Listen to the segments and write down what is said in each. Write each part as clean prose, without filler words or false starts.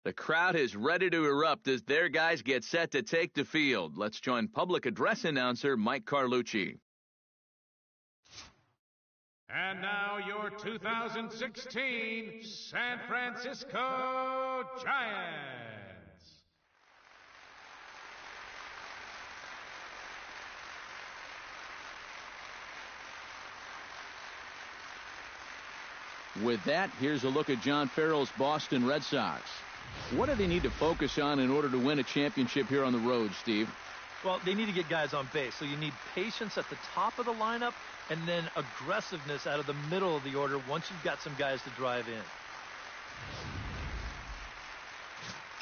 The crowd is ready to erupt as their guys get set to take the field. Let's join public address announcer Mike Carlucci. And now your 2016 San Francisco Giants. With that, here's a look at John Farrell's Boston Red Sox. What do they need to focus on in order to win a championship here on the road, Steve? Well, they need to get guys on base, so you need patience at the top of the lineup and then aggressiveness out of the middle of the order once you've got some guys to drive in.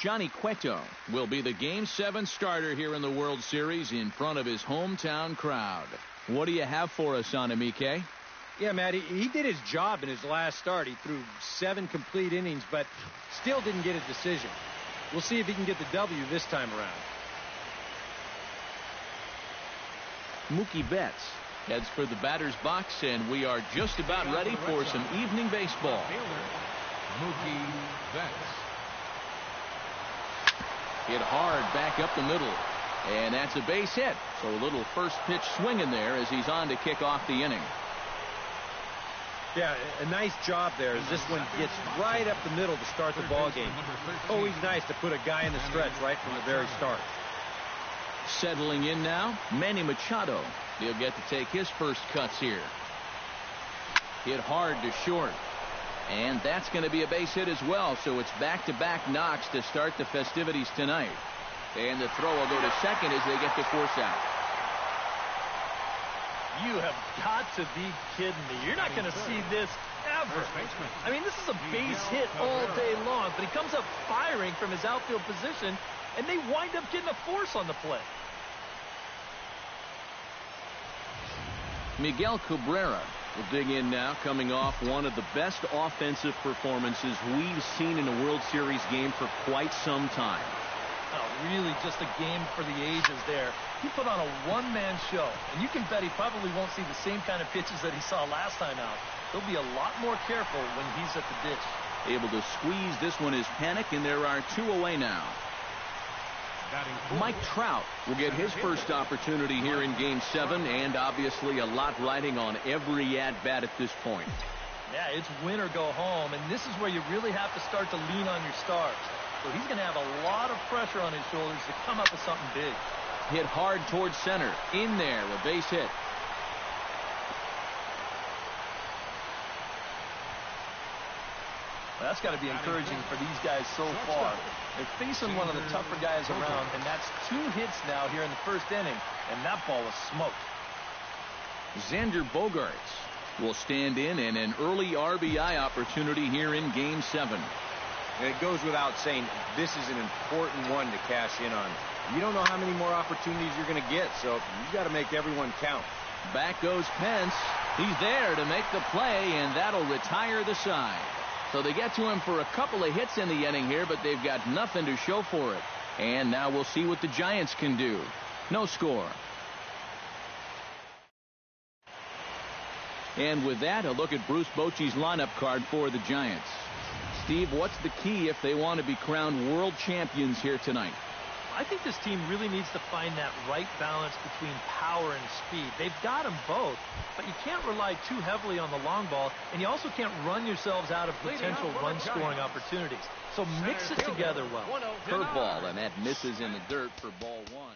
Johnny Cueto will be the Game 7 starter here in the World Series in front of his hometown crowd. What do you have for us on him, EK? Yeah, Matt, he did his job in his last start. He threw 7 complete innings, but still didn't get a decision. We'll see if he can get the W this time around. Mookie Betts heads for the batter's box, and we are just about ready for some evening baseball. Mookie Betts. Hit hard back up the middle, and that's a base hit. So a little first pitch swing in there as he's on to kick off the inning. Yeah, a nice job there as this one gets right up the middle to start the ball game. Always nice to put a guy in the stretch right from the very start. Settling in now, Manny Machado. He'll get to take his first cuts here. Hit hard to short. And that's going to be a base hit as well, so it's back-to-back knocks to start the festivities tonight. And the throw will go to second as they get the force out. You have got to be kidding me. You're not going to see this ever. I mean, this is a base hit all day long, but he comes up firing from his outfield position, and they wind up getting a force on the play. Miguel Cabrera will dig in now, coming off one of the best offensive performances we've seen in a World Series game for quite some time. Oh, really just a game for the ages there. He put on a one-man show, and you can bet he probably won't see the same kind of pitches that he saw last time out. He'll be a lot more careful when he's at the dish. Able to squeeze this one is Panic, and there are 2 away now. Mike Trout will get his first opportunity here in Game 7, and obviously a lot riding on every at-bat at this point. Yeah, it's win or go home, and this is where you really have to start to lean on your stars. So he's going to have a lot of pressure on his shoulders to come up with something big. Hit hard towards center. In there, a base hit. Well, that's got to be encouraging for these guys so far. They're facing one of the tougher guys around, and that's 2 hits now here in the first inning, and that ball was smoked. Xander Bogaerts will stand in an early RBI opportunity here in Game 7. And it goes without saying, this is an important one to cash in on. You don't know how many more opportunities you're going to get, so you got to make everyone count. Back goes Pence. He's there to make the play, and that'll retire the side. So they get to him for a couple of hits in the inning here, but they've got nothing to show for it. And now we'll see what the Giants can do. No score. And with that, a look at Bruce Bochy's lineup card for the Giants. Steve, what's the key if they want to be crowned world champions here tonight? I think this team really needs to find that right balance between power and speed. They've got them both, but you can't rely too heavily on the long ball, and you also can't run yourselves out of potential run-scoring opportunities. So mix it together well. Curveball, and that misses in the dirt for ball 1.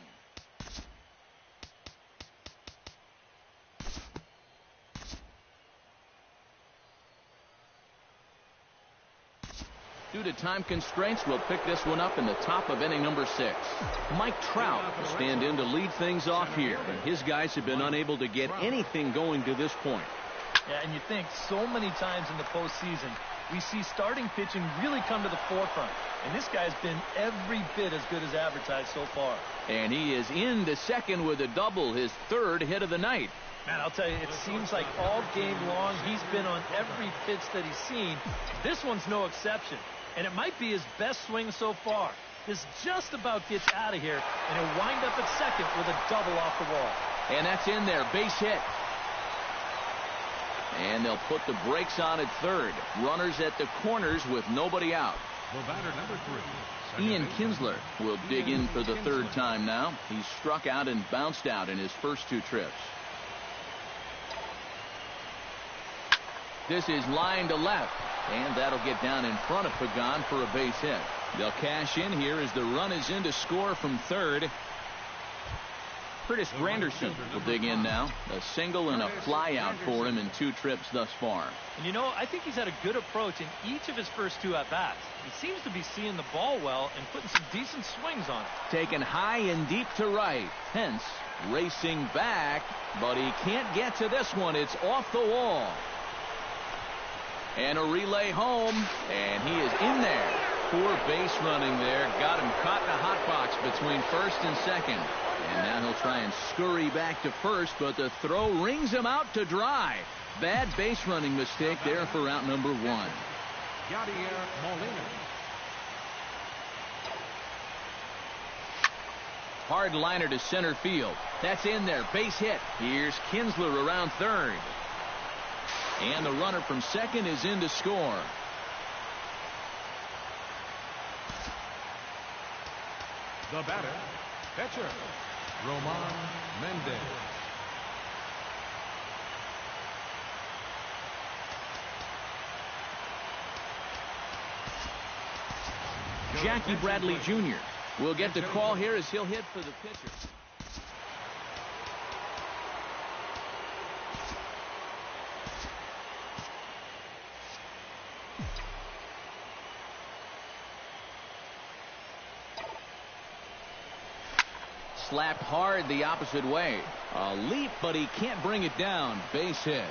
Due to time constraints, we'll pick this one up in the top of inning number 6. Mike Trout will stand in to lead things off here, and his guys have been unable to get anything going to this point. Yeah, and you think so many times in the postseason, we see starting pitching really come to the forefront, and this guy's been every bit as good as advertised so far. And he is into second with a double, his 3rd hit of the night. Man, I'll tell you, it seems like all game long he's been on every pitch that he's seen. This one's no exception. And it might be his best swing so far. This just about gets out of here, and he'll wind up at second with a double off the wall. And that's in there, base hit. And they'll put the brakes on at 3rd. Runners at the corners with nobody out. The batter, number 3. Ian Kinsler will dig in for the third time now. He's struck out and bounced out in his first 2 trips. This is line to left, and that'll get down in front of Pagan for a base hit. They'll cash in here as the run is in to score from third. Curtis Granderson will dig in now. A single and a fly out for him in 2 trips thus far. And you know, I think he's had a good approach in each of his first 2 at-bats. He seems to be seeing the ball well and putting some decent swings on it. Taken high and deep to right. Hence, racing back, but he can't get to this one. It's off the wall. And a relay home, and he is in there. Poor base running there. Got him caught in a hot box between first and second. And now he'll try and scurry back to first, but the throw rings him out to dry. Bad base running mistake there for out number 1. Yadier Molina. Hard liner to center field. That's in there. Base hit. Here's Kinsler around third. And the runner from second is in to score. The batter, catcher, Roman Mendez. Jackie Bradley Jr. will get the call here as he'll hit for the pitcher. Slapped hard the opposite way. A leap, but he can't bring it down. Base hit.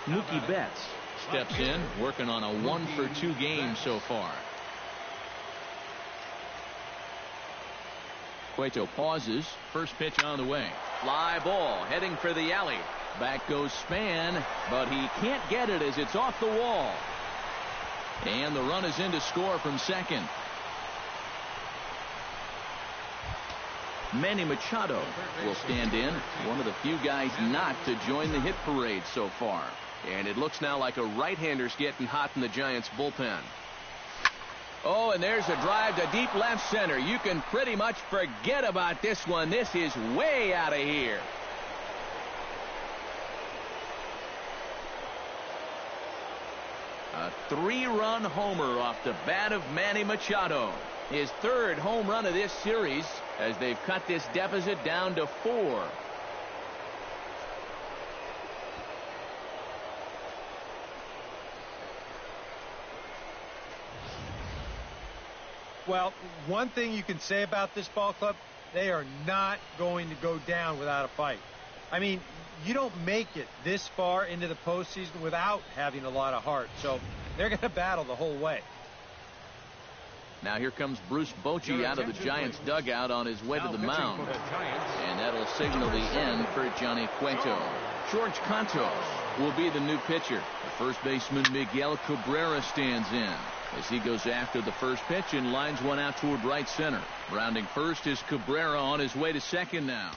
Mookie Betts steps in, working on a 1-for-2 game so far. Cueto pauses. First pitch on the way. Fly ball heading for the alley. Back goes Span, but he can't get it as it's off the wall. And the run is in to score from second. Manny Machado will stand in. One of the few guys not to join the hit parade so far. And it looks now like a right-hander's getting hot in the Giants bullpen. Oh, and there's a drive to deep left center. You can pretty much forget about this one. This is way out of here. A 3-run homer off the bat of Manny Machado. His 3rd home run of this series as they've cut this deficit down to 4. Well, one thing you can say about this ball club, they are not going to go down without a fight. I mean, you don't make it this far into the postseason without having a lot of heart. So they're going to battle the whole way. Now here comes Bruce Bochy out of the Giants dugout on his way to the mound. And that'll signal the end for Johnny Cueto. George Cantos will be the new pitcher. The first baseman Miguel Cabrera stands in as he goes after the first pitch and lines one out toward right center. Rounding first is Cabrera on his way to second now.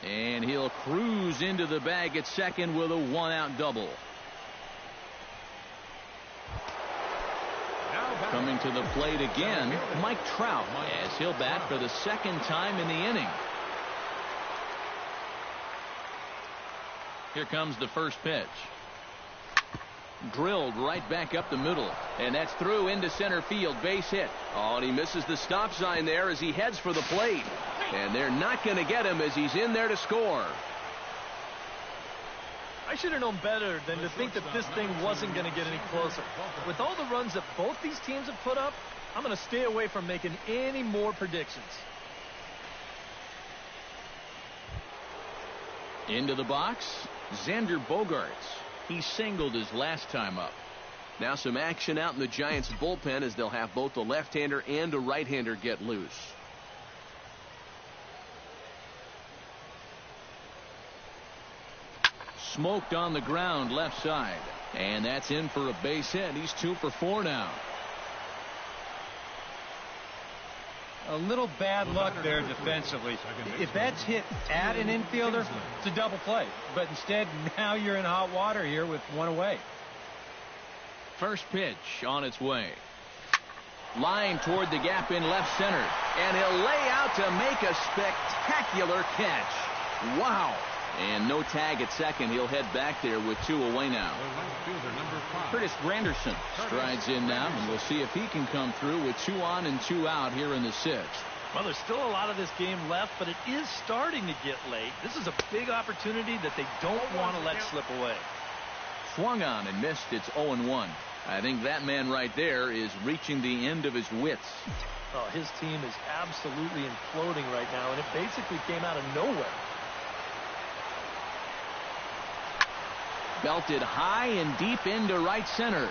And he'll cruise into the bag at second with a 1-out double. Coming to the plate again, Mike Trout, as he'll bat for the 2nd time in the inning. Here comes the first pitch. Drilled right back up the middle, and that's through into center field. Base hit. Oh, and he misses the stop sign there as he heads for the plate. And they're not going to get him as he's in there to score. I should have known better than to think that this thing wasn't going to get any closer. With all the runs that both these teams have put up, I'm going to stay away from making any more predictions. Into the box, Xander Bogaerts. He singled his last time up. Now some action out in the Giants bullpen as they'll have both a left-hander and a right-hander get loose. smoked on the ground left side. And that's in for a base hit. He's 2 for 4 now. A little bad luck there defensively. If that's hit at an infielder, it's a double play. But instead, now you're in hot water here with one away. First pitch on its way. Line toward the gap in left center. And he'll lay out to make a spectacular catch. Wow. And no tag at second. He'll head back there with 2 away now. Curtis Granderson strides in now, and we'll see if he can come through with 2 on and 2 out here in the 6th. Well, there's still a lot of this game left, but it is starting to get late. This is a big opportunity that they don't want to let slip away. Swung on and missed. It's 0-1. I think that man right there is reaching the end of his wits. Oh, his team is absolutely imploding right now, and it basically came out of nowhere. Belted high and deep into right center.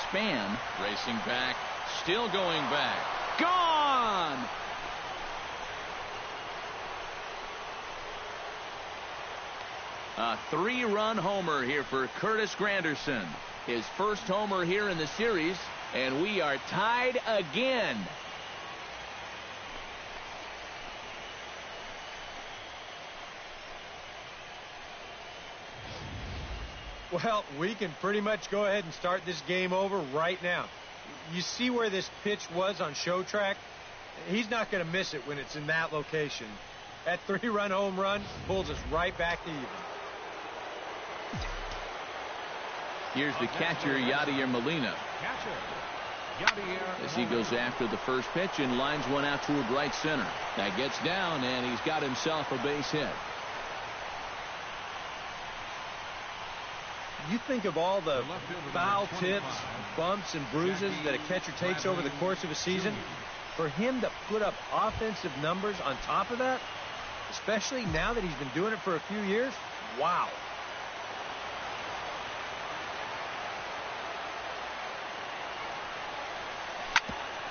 Span racing back, still going back. Gone! A 3-run homer here for Curtis Granderson. His first homer here in the series, and we are tied again. Well, we can pretty much go ahead and start this game over right now. You see where this pitch was on show track? He's not going to miss it when it's in that location. That 3-run home run pulls us right back to even. Here's the catcher, Yadier Molina. As he goes after the first pitch and lines one out toward right center. That gets down, and he's got himself a base hit. You think of all the foul tips, bumps, and bruises that a catcher takes over the course of a season. For him to put up offensive numbers on top of that, especially now that he's been doing it for a few years, wow.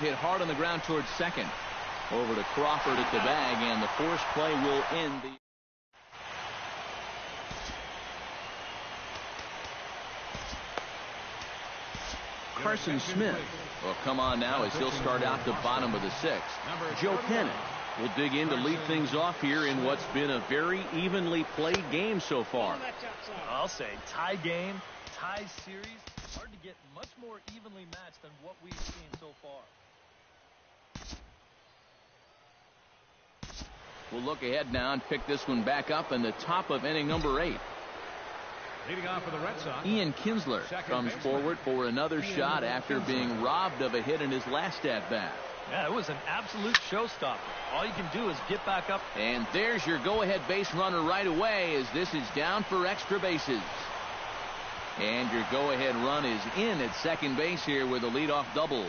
Hit hard on the ground towards second. Over to Crawford at the bag, and the force play will end the... Carson Smith will come on now as he'll start out the bottom of the 6th. Joe Pennant will dig in to lead things off here in what's been a very evenly played game so far. I'll say tie game, tie series. Hard to get much more evenly matched than what we've seen so far. We'll look ahead now and pick this one back up in the top of inning number 8. Leading off for the Red Sox, Ian Kinsler comes forward for another shot after being robbed of a hit in his last at-bat. Yeah, it was an absolute showstopper. All you can do is get back up. And there's your go-ahead base runner right away as this is down for extra bases. And your go-ahead run is in at second base here with a leadoff double.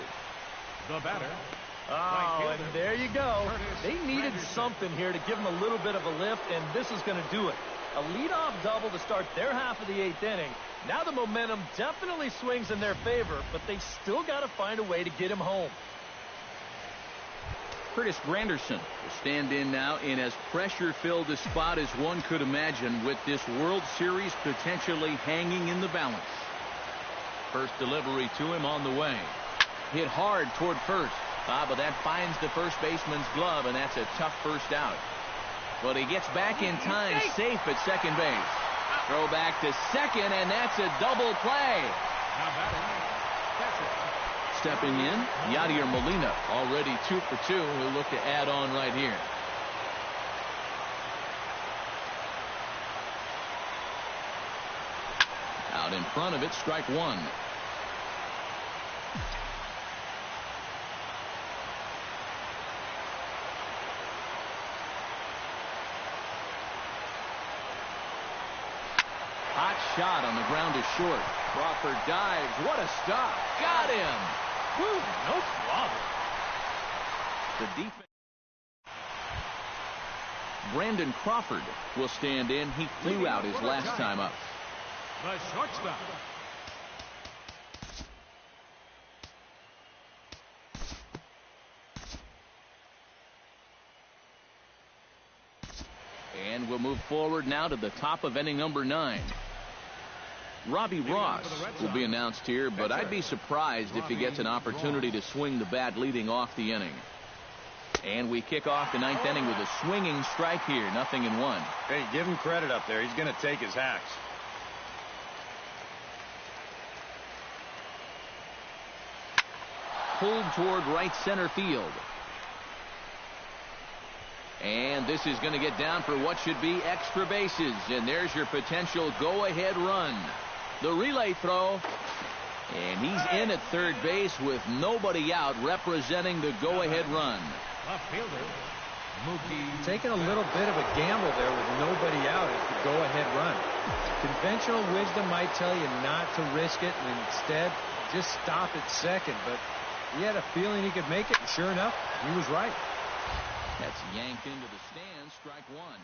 the batter. Oh, and there you go. They needed something here to give them a little bit of a lift, and this is going to do it. A leadoff double to start their half of the 8th inning. Now the momentum definitely swings in their favor, but they still got to find a way to get him home. Curtis Granderson will stand in now in as pressure-filled a spot as one could imagine, with this World Series potentially hanging in the balance. First delivery to him on the way. Hit hard toward first. But that finds the first baseman's glove, and that's a tough first out. But he gets back in time, safe at second base. Throw back to second, and that's a double play. Stepping in, Yadier Molina, already 2 for 2. He'll look to add on right here. Out in front of it, strike one. Hot shot on the ground to short. Crawford dives. What a stop. Got him. Woo, no problem. The defense. Brandon Crawford will stand in. He flew out his last time up. The shortstop. And we'll move forward now to the top of inning number 9. Robbie Ross will be announced here, but I'd be surprised if he gets an opportunity to swing the bat leading off the inning. And we kick off the ninth inning with a swinging strike here, 0-1. Hey, give him credit up there. He's going to take his hacks. Pulled toward right center field. And this is going to get down for what should be extra bases. And there's your potential go-ahead run. The relay throw. And he's in at third base with nobody out, representing the go-ahead run. Left fielder, Mookie. Taking a little bit of a gamble there with nobody out as the go-ahead run. Conventional wisdom might tell you not to risk it and instead just stop at second. But he had a feeling he could make it, and sure enough, he was right. That's yanked into the stands, strike one.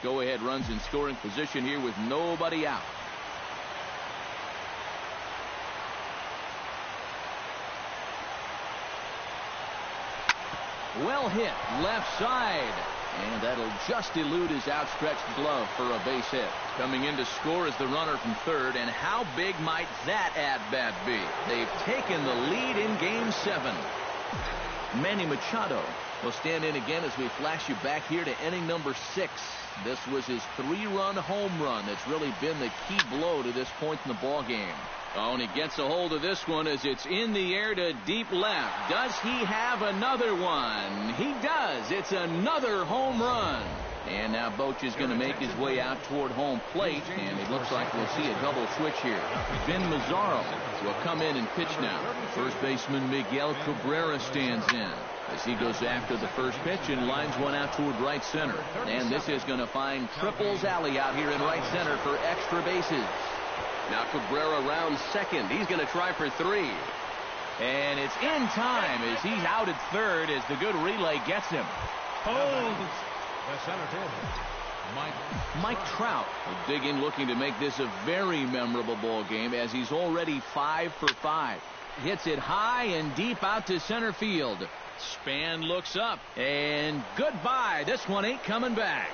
Go-ahead runs in scoring position here with nobody out. Well hit, left side. And that'll just elude his outstretched glove for a base hit. Coming in to score is the runner from third, and how big might that at-bat be? They've taken the lead in Game 7. Manny Machado will stand in again as we flash you back here to inning number 6. This was his 3-run home run that's really been the key blow to this point in the ball game. Oh, and he gets a hold of this one as it's in the air to deep left. Does he have another one? He does. It's another home run. And now Boch is going to make his way out toward home plate, and it looks like we'll see a double switch here. Vin Mazzaro will come in and pitch now. First baseman Miguel Cabrera stands in as he goes after the first pitch and lines one out toward right center. And this is going to find Triples Alley out here in right center for extra bases. Now Cabrera rounds second. He's going to try for 3. And it's in time as he's out at third as the good relay gets him. The center fielder, Mike Trout will dig in looking to make this a very memorable ball game as he's already 5 for 5. Hits it high and deep out to center field. Span looks up and goodbye. This one ain't coming back.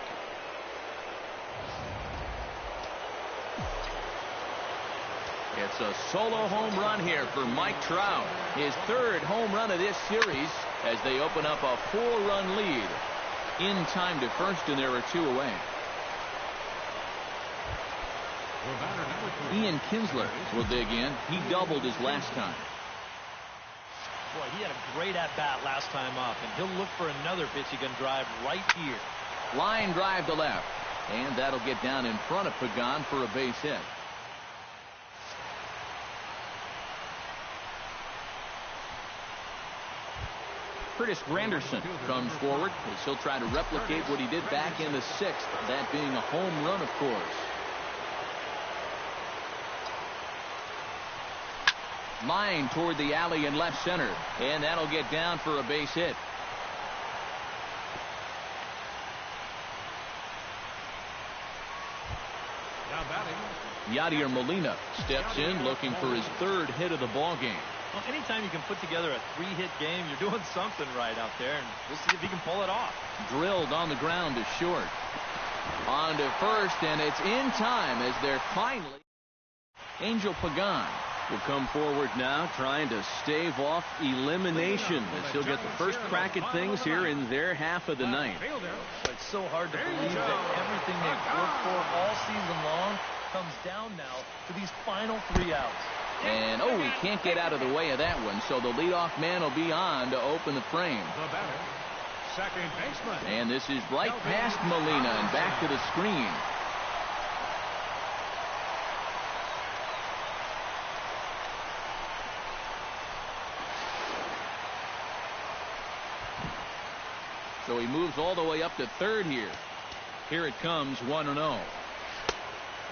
It's a solo home run here for Mike Trout. His 3rd home run of this series as they open up a 4-run lead. In time to first, and there are 2 away. Ian Kinsler will dig in. He doubled his last time. Boy, he had a great at-bat last time up, and he'll look for another pitch he can drive right here. Line drive to left, and that'll get down in front of Pagan for a base hit. Curtis Granderson comes forward as he'll try to replicate what he did back in the 6th, that being a home run, of course. Line toward the alley in left center, and that'll get down for a base hit. now batting. Yadier Molina steps in looking for his 3rd hit of the ball game. Well, anytime you can put together a 3-hit game, you're doing something right out there, and we'll see if he can pull it off. Drilled on the ground to short. On to first, and it's in time as they're finally. Angel Pagan will come forward now, trying to stave off elimination as he'll get the first crack at things here in their half of the ninth. It's so hard to believe that everything they've worked for all season long comes down now to these final 3 outs. And, oh, he can't get out of the way of that one, so the leadoff man will be on to open the frame. The batter, second baseman. And this is right past Molina and back to the screen. So he moves all the way up to third here. Here it comes, 1-0.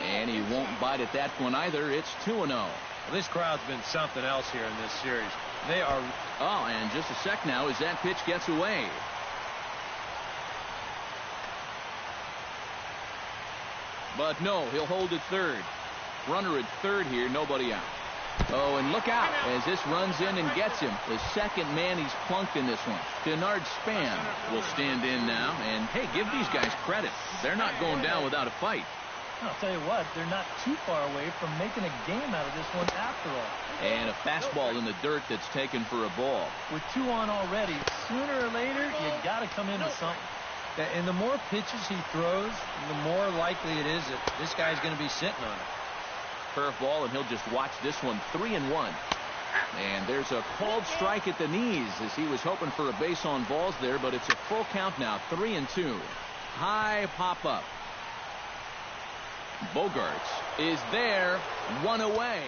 And he won't bite at that one either. It's 2-0. Well, this crowd's been something else here in this series. They are... Oh, and just a sec now as that pitch gets away. But no, he'll hold it third. Runner at third here, nobody out. Oh, and look out as this runs in and gets him. The second man he's plunked in this one. Denard Span will stand in now. And, hey, give these guys credit. They're not going down without a fight. I'll tell you what, they're not too far away from making a game out of this one after all. And a fastball in the dirt that's taken for a ball. With 2 on already, sooner or later, you got to come in with something. And the more pitches he throws, the more likely it is that this guy's going to be sitting on it. Curveball, and he'll just watch this one. 3-1. And there's a called strike at the knees as he was hoping for a base on balls there, but it's a full count now. 3-2. High pop up. Bogarts is there, 1 away.